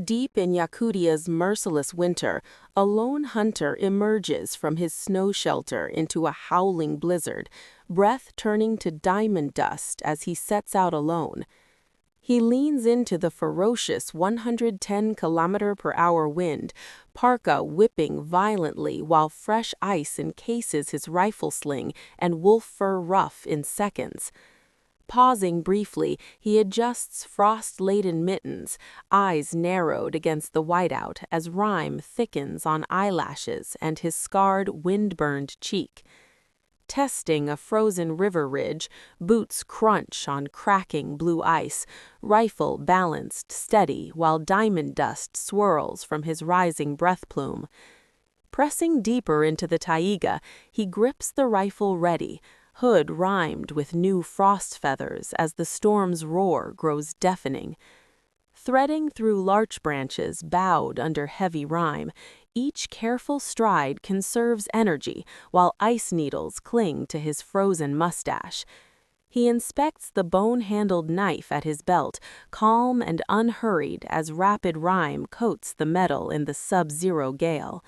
Deep in Yakutia's merciless winter, a lone hunter emerges from his snow shelter into a howling blizzard, breath turning to diamond dust as he sets out alone. He leans into the ferocious 110-kilometer-per-hour wind, parka whipping violently while fresh ice encases his rifle sling and wolf fur ruff in seconds. Pausing briefly, he adjusts frost-laden mittens, eyes narrowed against the whiteout as rime thickens on eyelashes and his scarred, wind-burned cheek. Testing a frozen river ridge, boots crunch on cracking blue ice, rifle balanced steady while diamond dust swirls from his rising breath plume. Pressing deeper into the taiga, he grips the rifle ready, hood rimed with new frost feathers as the storm's roar grows deafening. Threading through larch branches bowed under heavy rime, each careful stride conserves energy while ice needles cling to his frozen mustache. He inspects the bone-handled knife at his belt, calm and unhurried as rapid rime coats the metal in the sub-zero gale.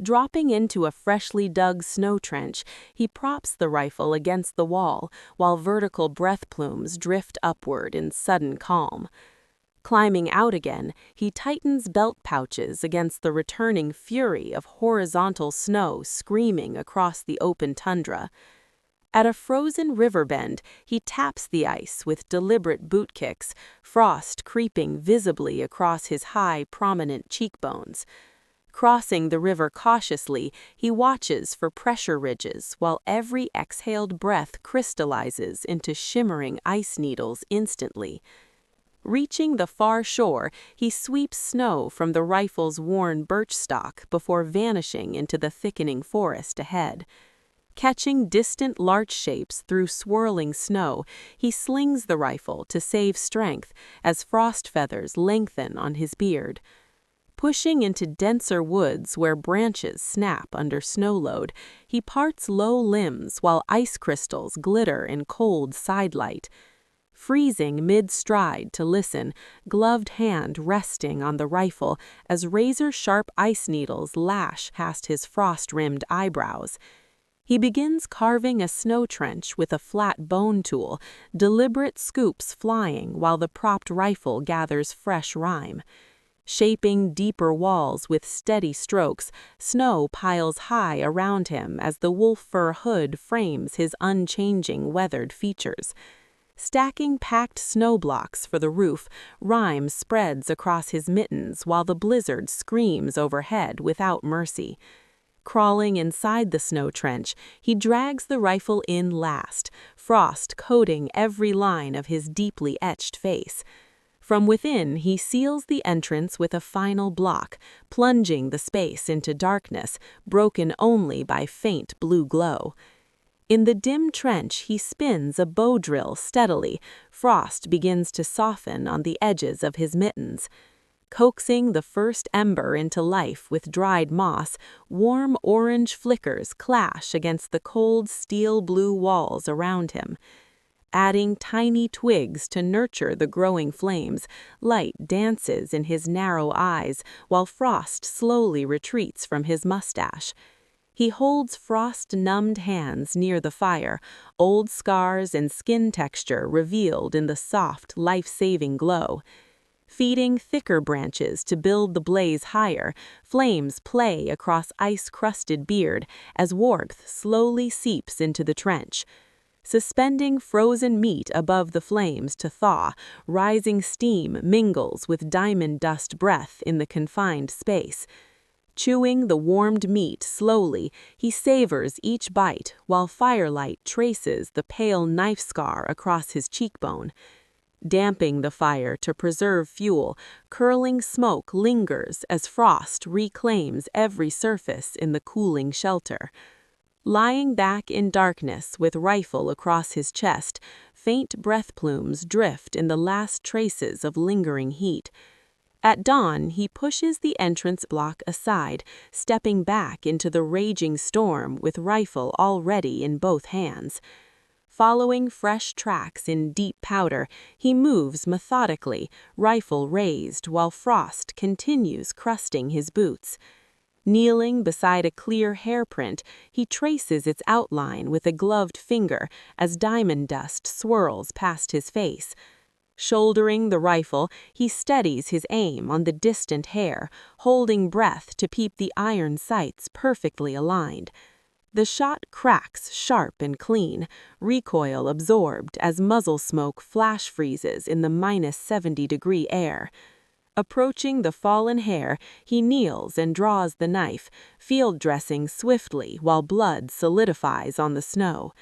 Dropping into a freshly dug snow trench, he props the rifle against the wall while vertical breath plumes drift upward in sudden calm. Climbing out again, he tightens belt pouches against the returning fury of horizontal snow screaming across the open tundra. At a frozen river bend, he taps the ice with deliberate boot kicks, frost creeping visibly across his high, prominent cheekbones. Crossing the river cautiously, he watches for pressure ridges while every exhaled breath crystallizes into shimmering ice needles instantly. Reaching the far shore, he sweeps snow from the rifle's worn birch stock before vanishing into the thickening forest ahead. Catching distant larch shapes through swirling snow, he slings the rifle to save strength as frost feathers lengthen on his beard. Pushing into denser woods where branches snap under snow load, he parts low limbs while ice crystals glitter in cold sidelight. Freezing mid-stride to listen, gloved hand resting on the rifle as razor-sharp ice needles lash past his frost-rimmed eyebrows. He begins carving a snow trench with a flat bone tool, deliberate scoops flying while the propped rifle gathers fresh rime. Shaping deeper walls with steady strokes, snow piles high around him as the wolf fur hood frames his unchanging weathered features. Stacking packed snow blocks for the roof, rime spreads across his mittens while the blizzard screams overhead without mercy. Crawling inside the snow trench, he drags the rifle in last, frost coating every line of his deeply etched face. From within, he seals the entrance with a final block, plunging the space into darkness, broken only by faint blue glow. In the dim trench, he spins a bow drill steadily. Frost begins to soften on the edges of his mittens. Coaxing the first ember into life with dried moss, warm orange flickers clash against the cold steel-blue walls around him. Adding tiny twigs to nurture the growing flames, light dances in his narrow eyes while frost slowly retreats from his mustache. He holds frost-numbed hands near the fire, old scars and skin texture revealed in the soft, life-saving glow. Feeding thicker branches to build the blaze higher, flames play across ice-crusted beard as warmth slowly seeps into the trench. Suspending frozen meat above the flames to thaw, rising steam mingles with diamond dust breath in the confined space. Chewing the warmed meat slowly, he savors each bite while firelight traces the pale knife scar across his cheekbone. Damping the fire to preserve fuel, curling smoke lingers as frost reclaims every surface in the cooling shelter. Lying back in darkness with rifle across his chest, faint breath plumes drift in the last traces of lingering heat. At dawn, he pushes the entrance block aside, stepping back into the raging storm with rifle already in both hands. Following fresh tracks in deep powder, he moves methodically, rifle raised, while frost continues crusting his boots. Kneeling beside a clear hairprint, he traces its outline with a gloved finger as diamond dust swirls past his face. Shouldering the rifle, he steadies his aim on the distant hair, holding breath to keep the iron sights perfectly aligned. The shot cracks sharp and clean, recoil absorbed as muzzle smoke flash freezes in the -70-degree air. Approaching the fallen hare, he kneels and draws the knife, field dressing swiftly while blood solidifies on the snow.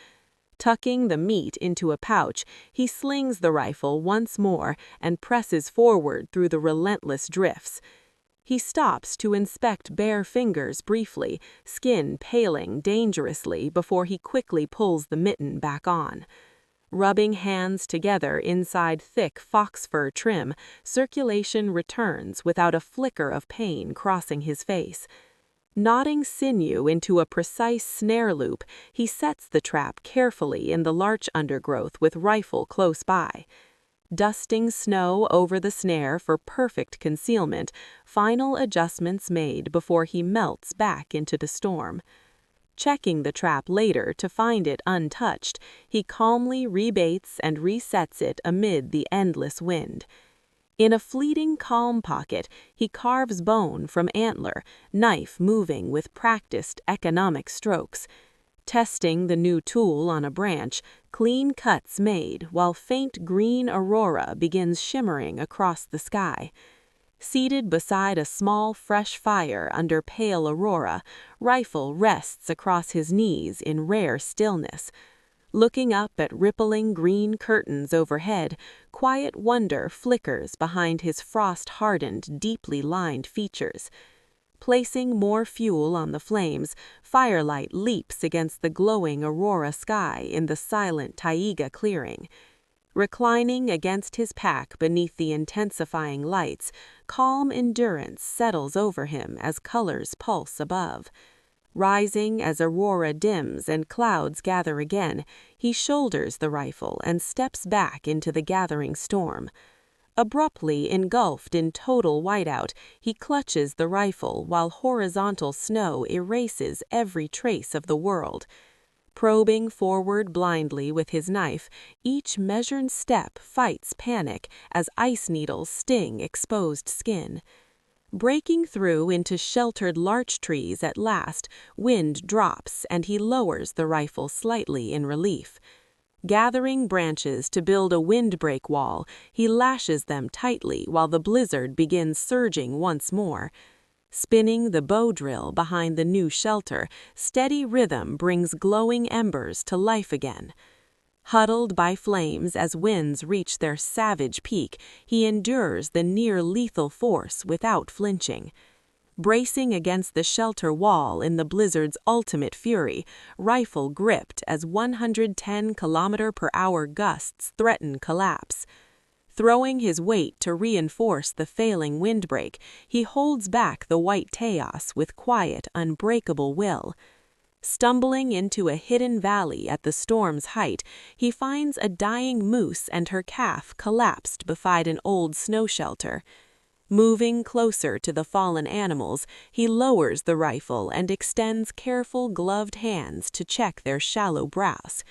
Tucking the meat into a pouch, he slings the rifle once more and presses forward through the relentless drifts. He stops to inspect bare fingers briefly, skin paling dangerously before he quickly pulls the mitten back on. Rubbing hands together inside thick fox fur trim, circulation returns without a flicker of pain crossing his face. Knotting sinew into a precise snare loop, he sets the trap carefully in the larch undergrowth with rifle close by. Dusting snow over the snare for perfect concealment, final adjustments made before he melts back into the storm. Checking the trap later to find it untouched, he calmly rebaits and resets it amid the endless wind. In a fleeting calm pocket, he carves bone from antler, knife moving with practiced economic strokes. Testing the new tool on a branch, clean cuts made while faint green aurora begins shimmering across the sky. Seated beside a small fresh fire under pale aurora, rifle rests across his knees in rare stillness. Looking up at rippling green curtains overhead, quiet wonder flickers behind his frost-hardened, deeply lined features. Placing more fuel on the flames, firelight leaps against the glowing aurora sky in the silent taiga clearing. Reclining against his pack beneath the intensifying lights, calm endurance settles over him as colors pulse above. Rising as aurora dims and clouds gather again, he shoulders the rifle and steps back into the gathering storm. Abruptly engulfed in total whiteout, he clutches the rifle while horizontal snow erases every trace of the world. Probing forward blindly with his knife, each measured step fights panic as ice needles sting exposed skin. Breaking through into sheltered larch trees at last, wind drops and he lowers the rifle slightly in relief. Gathering branches to build a windbreak wall, he lashes them tightly while the blizzard begins surging once more. Spinning the bow drill behind the new shelter, steady rhythm brings glowing embers to life again. Huddled by flames as winds reach their savage peak, he endures the near-lethal force without flinching. Bracing against the shelter wall in the blizzard's ultimate fury, rifle gripped as 110-km/h gusts threaten collapse. Throwing his weight to reinforce the failing windbreak, he holds back the white chaos with quiet, unbreakable will. Stumbling into a hidden valley at the storm's height, he finds a dying moose and her calf collapsed beside an old snow shelter. Moving closer to the fallen animals, he lowers the rifle and extends careful gloved hands to check their shallow brows.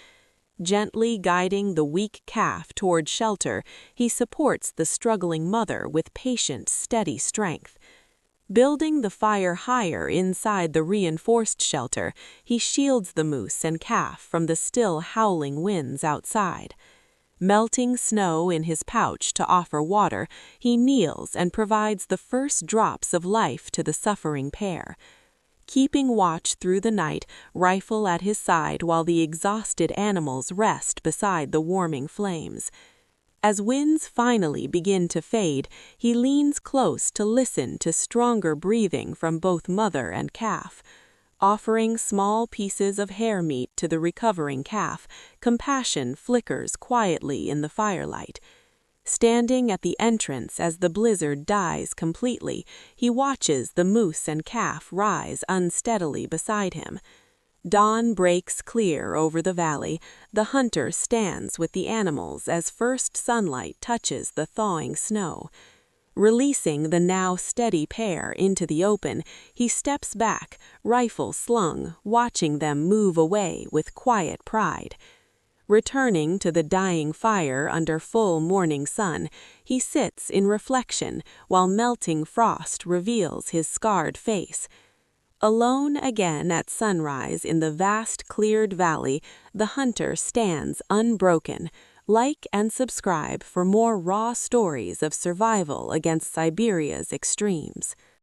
Gently guiding the weak calf toward shelter, he supports the struggling mother with patient, steady strength. Building the fire higher inside the reinforced shelter, he shields the moose and calf from the still howling winds outside. Melting snow in his pouch to offer water, he kneels and provides the first drops of life to the suffering pair. Keeping watch through the night, rifle at his side while the exhausted animals rest beside the warming flames. As winds finally begin to fade, he leans close to listen to stronger breathing from both mother and calf. Offering small pieces of hare meat to the recovering calf, compassion flickers quietly in the firelight. Standing at the entrance as the blizzard dies completely, he watches the moose and calf rise unsteadily beside him. Dawn breaks clear over the valley. The hunter stands with the animals as first sunlight touches the thawing snow. Releasing the now steady pair into the open, he steps back, rifle slung, watching them move away with quiet pride. Returning to the dying fire under full morning sun, he sits in reflection while melting frost reveals his scarred face. Alone again at sunrise in the vast cleared valley, the hunter stands unbroken. Like and subscribe for more raw stories of survival against Siberia's extremes.